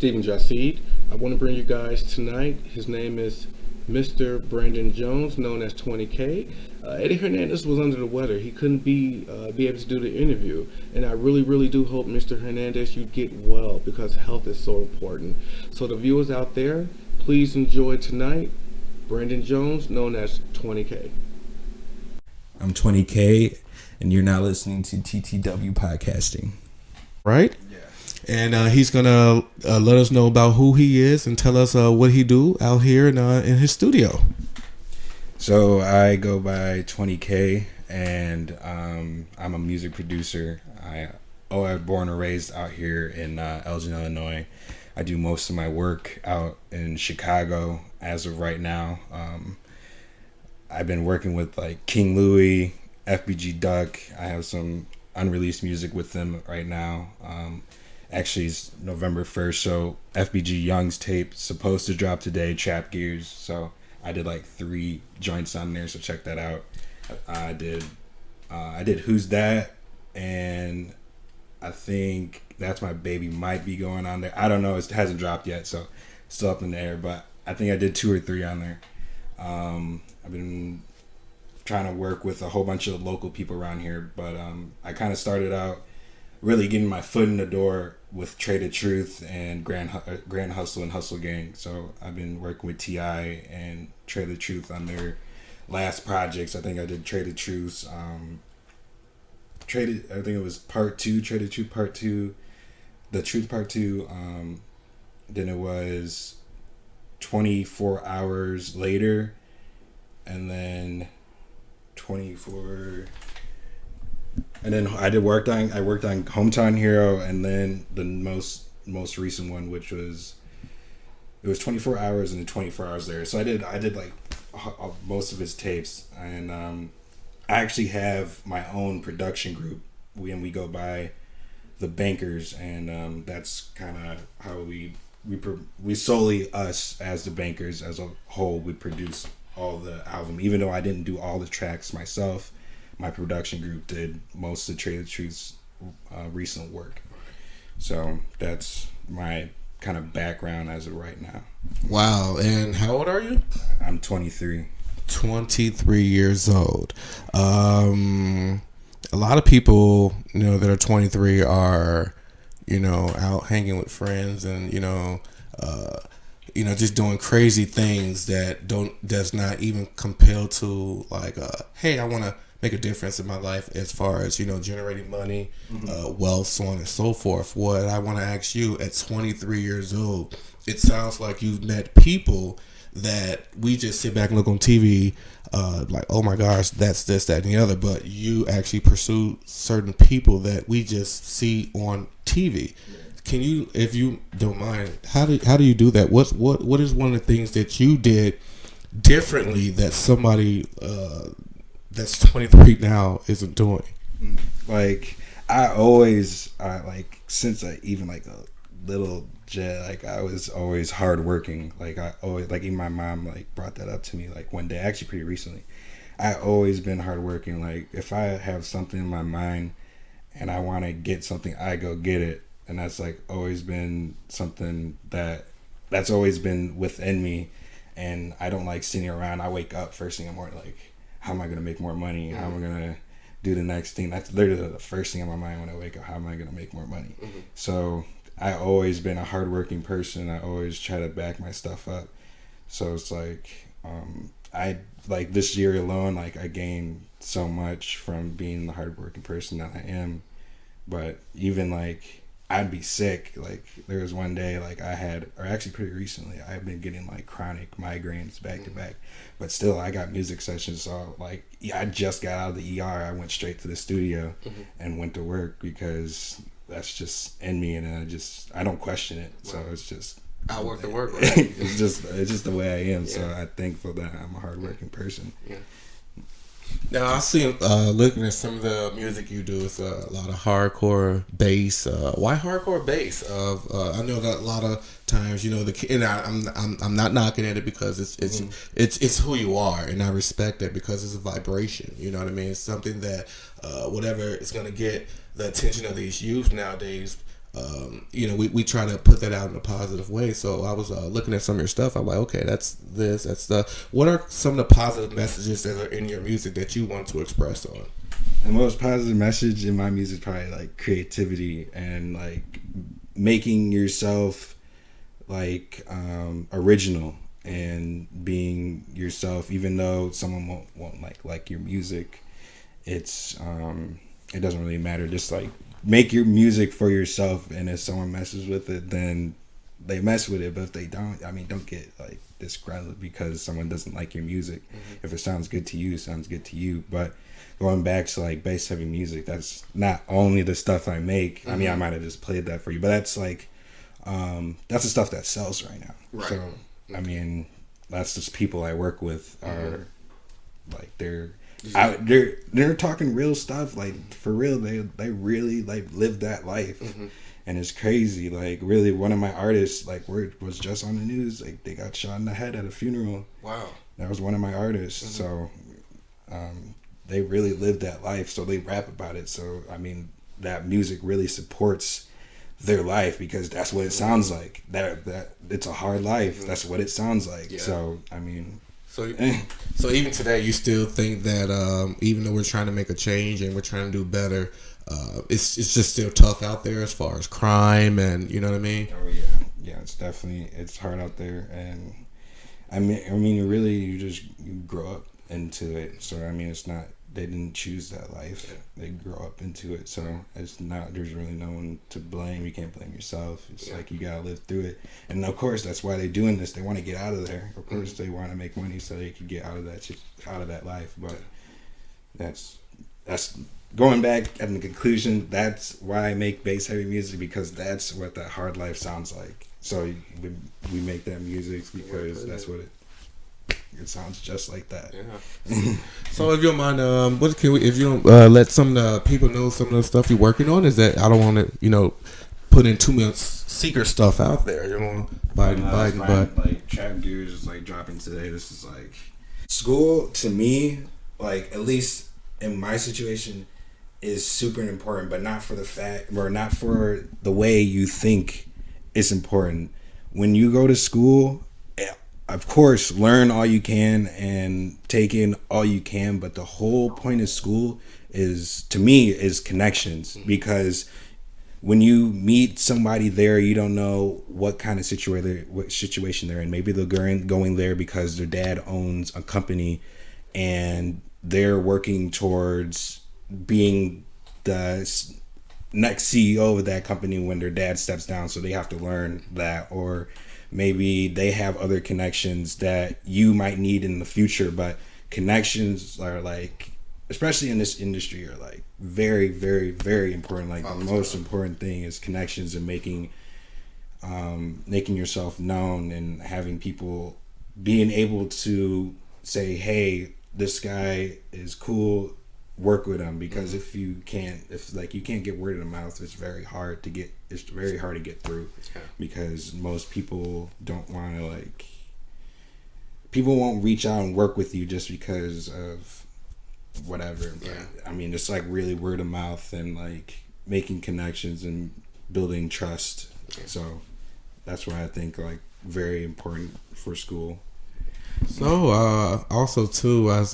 Stephen Jacid. I want to bring you guys tonight. His name is Mr. Brandon Jones, known as 20K. Eddie Hernandez was under the weather. He couldn't be able to do the interview. And I really do hope, Mr. Hernandez, you get well, because health is so important. So the viewers out there, please enjoy tonight Brandon Jones, known as 20K. I'm 20K, and you're now listening to TTWU Podcasting. Right? Yeah. And he's going to let us know about who he is and tell us what he do out here in his studio. So I go by 20K, and I'm a music producer. I was born and raised out here in Elgin, Illinois. I do most of my work out in Chicago as of right now. I've been working with like King Louie, FBG Duck. I have some unreleased music with them right now. Actually, it's November 1st, so FBG Young's tape supposed to drop today, Trap Gears. So I did like 3 joints on there, so check that out. I did Who's That, and I think That's My Baby might be going on there. I don't know, it hasn't dropped yet, so it's still up in the air, but I think I did 2 or 3 on there. I've been trying to work with a whole bunch of local people around here, but I kind of started out really getting my foot in the door with Traded Truth and Grand Hustle and Hustle Gang. So I've been working with T.I. and Traded Truth on their last projects. I think I did Traded Truth. I think it was Part 2, Traded Truth Part 2, The Truth Part 2. Then it was 24 Hours Later, and then 24. And then I worked on Hometown Hero, and then the most recent one, which was 24 Hours and then 24 Hours Later. So I did like most of his tapes, and I actually have my own production group. We go by the Bankers, and that's kind of how we solely, us as the Bankers as a whole, we produce all the album. Even though I didn't do all the tracks myself, my production group did most of Traded Truth's recent work. So that's my kind of background as of right now. Wow. And how old are you? I'm 23. 23 years old. A lot of people, that are 23 are, out hanging with friends and, just doing crazy things that's not even compelled to like, hey, I want to make a difference in my life as far as, generating money, wealth, so on and so forth. What I want to ask you, at 23 years old, it sounds like you've met people that we just sit back and look on TV, like, oh my gosh, that's this, that, and the other. But you actually pursue certain people that we just see on TV. Can you, if you don't mind, how do you do that? What is one of the things that you did differently that somebody that's 23 now isn't doing? Like, I always, since I even like a little jet, like I was always hardworking. Like I always, like even my mom like brought that up to me like one day, actually pretty recently. I always been hardworking. Like if I have something in my mind and I want to get something, I go get it. And that's like always been something that's always been within me. And I don't like sitting around. I wake up first thing in the morning, like, how am I going to make more money? How am I going to do the next thing? That's literally the first thing in my mind when I wake up. How am I going to make more money? So I always been a hardworking person. I always try to back my stuff up. So it's like, I like this year alone, like I gained so much from being the hardworking person that I am. But even like, I'd be sick. Like there was one day like I had, or actually pretty recently, I've been getting like chronic migraines back to back, but still I got music sessions. So like, I just got out of the ER. I went straight to the studio and went to work because that's just in me, and I don't question it. Right. So it's just, I work to work. Right? it's just the way I am. Yeah. So I'm thankful that I'm a hardworking person. Yeah. Now I see, looking at some of the music you do, it's a lot of hardcore bass. Why hardcore bass? I know that a lot of times, and I'm not knocking at it because it's who you are, and I respect it because it's a vibration. You know what I mean? It's something that whatever is going to get the attention of these youth nowadays. we try to put that out in a positive way. So I was looking at some of your stuff. I'm like, okay, that's the. What are some of the positive messages that are in your music that you want to express on? The most positive message in my music is probably like creativity and like making yourself like original and being yourself, even though someone won't like your music. It doesn't really matter. Just like make your music for yourself, and if someone messes with it, then they mess with it. But if they don't, don't get like disgruntled because someone doesn't like your music. Mm-hmm. If it sounds good to you, it sounds good to you. But going back to like bass heavy music, that's not only the stuff I make. Mm-hmm. I might have just played that for you, but that's like that's the stuff that sells right now. Right. So that's just people I work with are like they're talking real stuff, like for real. They really like live that life. Mm-hmm. And it's crazy. Like really, one of my artists like was just on the news. Like they got shot in the head at a funeral. Wow. That was one of my artists. Mm-hmm. So they really live that life. So they rap about it. So that music really supports their life because that's what it sounds like. That it's a hard life. Mm-hmm. That's what it sounds like. Yeah. So So even today, you still think that even though we're trying to make a change and we're trying to do better, it's just still tough out there as far as crime and you know what I mean? Oh yeah, it's hard out there, and really you grow up into it. So it's not they didn't choose that life; they grow up into it. So it's not there's really no one to blame. You can't blame yourself. It's like you gotta live through it, and of course that's why they're doing this. They want to get out of there. Of course they want to make money so they can get out of that life. But that's going back at the conclusion. That's why I make bass heavy music because that's what that hard life sounds like. So we make that music because that's what it sounds just like that. Yeah. So if you don't mind, if you don't let some of the people know some of the stuff you're working on, is that I don't want to put in too much secret stuff out there. You know, but like Trap Gears is like dropping today. This is like school to me, like at least in my situation, is super important, but not for the fact or not for the way you think it's important. When you go to school, of course, learn all you can and take in all you can, but the whole point of school is connections, because when you meet somebody there, you don't know what kind of situation they're in. Maybe they're going there because their dad owns a company and they're working towards being the next CEO of that company when their dad steps down, so they have to learn that. Or maybe they have other connections that you might need in the future, but connections are like, especially in this industry, are like very, very, very important. Like the most important thing is connections and making yourself known and having people being able to say, hey, this guy is cool, work with him. Because if you can't get word of the mouth, it's very hard to get through. Yeah. Because most people don't want to people won't reach out and work with you just because of whatever. Yeah. But it's like really word of mouth and like making connections and building trust. Yeah. So that's why I think like very important for school. So, also too, I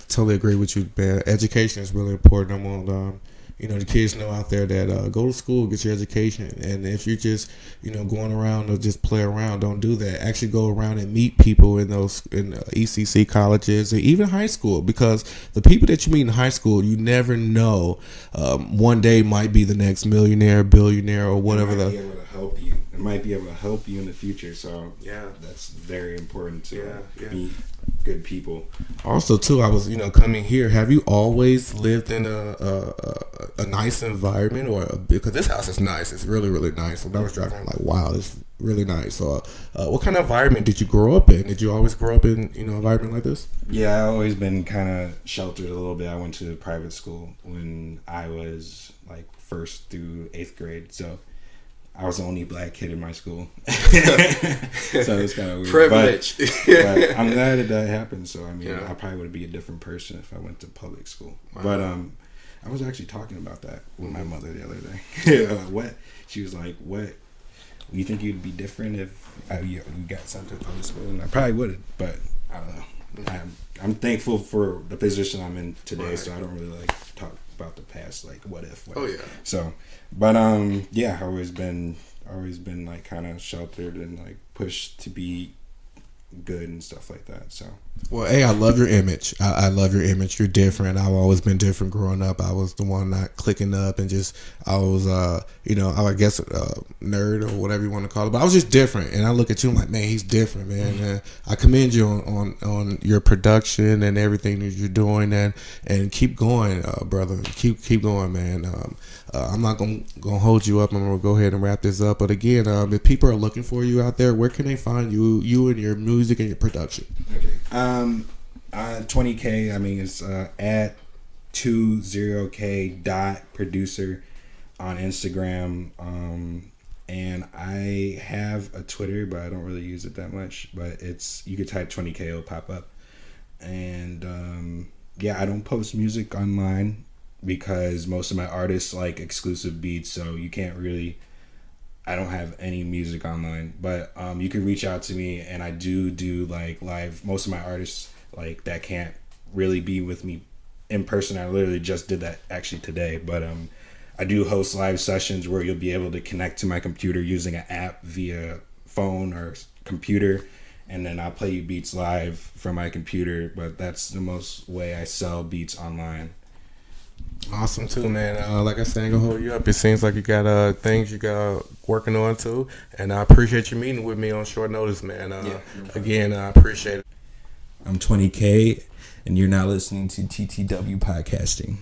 totally agree with you, man. Education is really important. I want the kids know out there that go to school, get your education, and if you're just going around or just play around, don't do that. Actually, go around and meet people in ECC colleges or even high school, because the people that you meet in high school, you never know. One day might be the next millionaire, billionaire, or whatever. It might be able to help you in the future. So yeah, that's very important to meet good people. Also, too, I was coming here. Have you always lived in a nice environment, or because this house is nice? It's really, really nice. When I was driving, I'm like, wow, it's really nice. So, what kind of environment did you grow up in? Did you always grow up in an environment like this? Yeah, I've always been kind of sheltered a little bit. I went to private school when I was like 1st through 8th grade. So I was the only black kid in my school. So it was kind of weird. Privilege. But I'm glad that happened. So, I probably would be a different person if I went to public school. Wow. But I was actually talking about that with my mother the other day. What she was like, "What you think you'd be different if you got sent to public school?" And I probably would, but I don't know. I'm thankful for the position I'm in today, so I don't really like talk about the past, like what if. Oh yeah. So, but yeah, I've always been like kind of sheltered and like pushed to be good and stuff like that. So. Well, hey, I love your image. I love your image. You're different. I've always been different growing up. I was the one not clicking up and just, I was, I guess nerd or whatever you want to call it. But I was just different. And I look at you, I'm like, man, he's different, man. And I commend you on your production and everything that you're doing, and keep going, brother. Keep going, man. I'm not gonna hold you up. I'm gonna go ahead and wrap this up. But again, if people are looking for you out there, where can they find you and your music and your production? Okay. 20K. I mean, it's at 20k.producer on Instagram. And I have a Twitter, but I don't really use it that much. But you could type 20K, it'll pop up. And yeah, I don't post music online because most of my artists like exclusive beats, so you can't really. I don't have any music online, but you can reach out to me, and I do like live. Most of my artists like that can't really be with me in person. I literally just did that actually today, but I do host live sessions where you'll be able to connect to my computer using an app via phone or computer, and then I'll play you beats live from my computer. But that's the most way I sell beats online. Awesome too, man. Like I said, I ain't gonna hold you up. It seems like you got things you got working on too, and I appreciate you meeting with me on short notice, man. Again, I appreciate it. I'm 20K, and you're now listening to TTWU Podcasting.